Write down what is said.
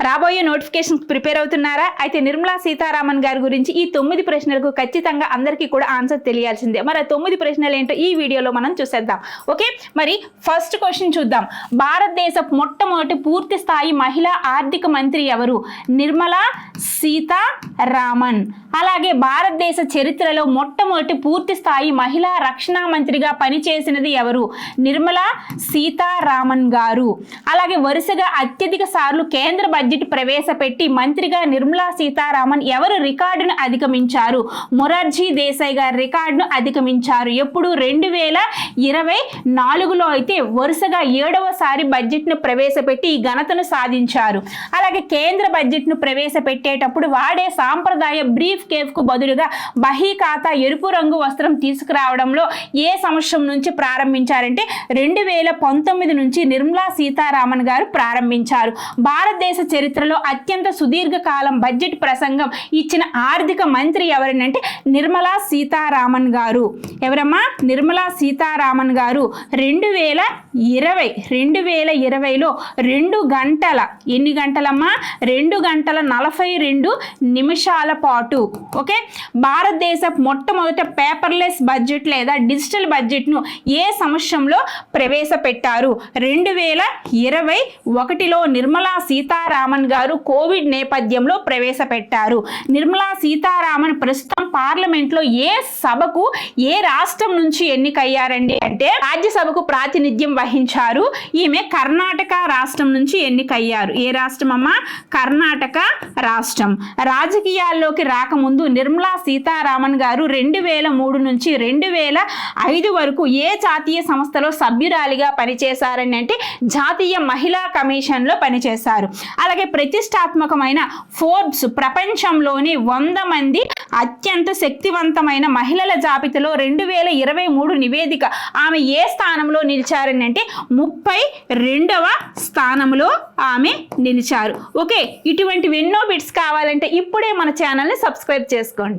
రాబోయే notifications prepare అవుతున్నారా? అయితే నిర్మలా సీతారామన్ గారి గురించి ఈ 9 ప్రశ్నలకు ఖచ్చితంగా అందరికీ కూడా ఆన్సర్ తెలియాల్సిందే. మరి ఆ 9 ప్రశ్నలు ఏంటో ఈ వీడియోలో మనం చూసేద్దాం. ఓకే, మరి ఫస్ట్ క్వశ్చన్ చూద్దాం. భారతదేశ మొట్టమొదటి పూర్తి స్థాయి మహిళా ఆర్థిక మంత్రి ఎవరు? నిర్మలా సీతారామన్. అలాగే భారతదేశ చరిత్రలో మొట్టమొదటి పూర్తి స్థాయి మహిళా రక్షణ మంత్రిగా పనిచేసినది ఎవరు? నిర్మలా సీతారామన్ గారు. అలాగే వరుసగా అత్యధిక సార్లు కేంద్ర బడ్జెట్ ప్రవేశపెట్టి మంత్రిగా నిర్మలా సీతారామన్ ఎవరు రికార్డును అధిగమించారు? మొరార్జీ దేశాయ్ గారి రికార్డును అధిగమించారు. ఎప్పుడు? 2024లో అయితే వరుసగా 7వసారి బడ్జెట్ను ప్రవేశపెట్టి ఈ ఘనతను సాధించారు. అలాగే కేంద్ర బడ్జెట్ను ప్రవేశపెట్టేటప్పుడు వాడే సాంప్రదాయ బ్రీఫ్ కేఫ్కు బదులుగా బహీ ఖాతా ఎరుపు రంగు వస్త్రం తీసుకురావడంలో ఏ సంవత్సరం నుంచి ప్రారంభించారంటే 2019 నుంచి నిర్మలా సీతారామన్ గారు ప్రారంభించారు. భారతదేశ చరిత్రలో అత్యంత సుదీర్ఘ కాలం బడ్జెట్ ప్రసంగం ఇచ్చిన ఆర్థిక మంత్రి ఎవరనంటే నిర్మలా సీతారామన్ గారు. ఎవరమ్మా? నిర్మలా సీతారామన్ గారు 2020లో 2 గంటల ఎన్ని గంటలమ్మా? 2 గంటల 42 నిమిషాల పాటు ఓకే భారతదేశ మొట్టమొదట పేపర్లెస్ బడ్జెట్ లేదా డిజిటల్ బడ్జెట్ను ఏ సంవత్సరంలో ప్రవేశపెట్టారు? 2021లో నిర్మలా సీతారామన్ గారు కోవిడ్ నేపథ్యంలో ప్రవేశపెట్టారు. నిర్మలా సీతారామన్ ప్రస్తుతం పార్లమెంట్లో ఏ సభకు ఏ రాష్ట్రం నుంచి ఎన్నికయ్యారండి అంటే రాజ్యసభకు ప్రాతినిధ్యం వహించారు. ఈమె కర్ణాటక రాష్ట్రం నుంచి ఎన్నికయ్యారు. ఏ రాష్ట్రం అమ్మా? కర్ణాటక రాష్ట్రం. రాజకీయాల్లోకి రాకముందు నిర్మలా సీతారామన్ గారు 2003 నుంచి 2005 వరకు ఏ జాతీయ సంస్థలో సభ్యురాలిగా పనిచేశారని అంటే జాతీయ మహిళా కమిషన్లో పనిచేశారు. అలాగే ప్రతిష్టాత్మకమైన ఫోర్బ్స్ ప్రపంచంలోని 100 మంది అత్యంత శక్తివంతమైన మహిళల జాబితాలో 2023 నివేదిక ఆమె ఏ స్థానంలో నిలిచారని అంటే 32వ స్థానంలో ఆమె నిలిచారు. ఓకే, ఇటువంటి ఎన్నో బిట్స్ కావాలంటే ఇప్పుడే మన ఛానల్ని సబ్స్క్రైబ్ చేసుకోండి.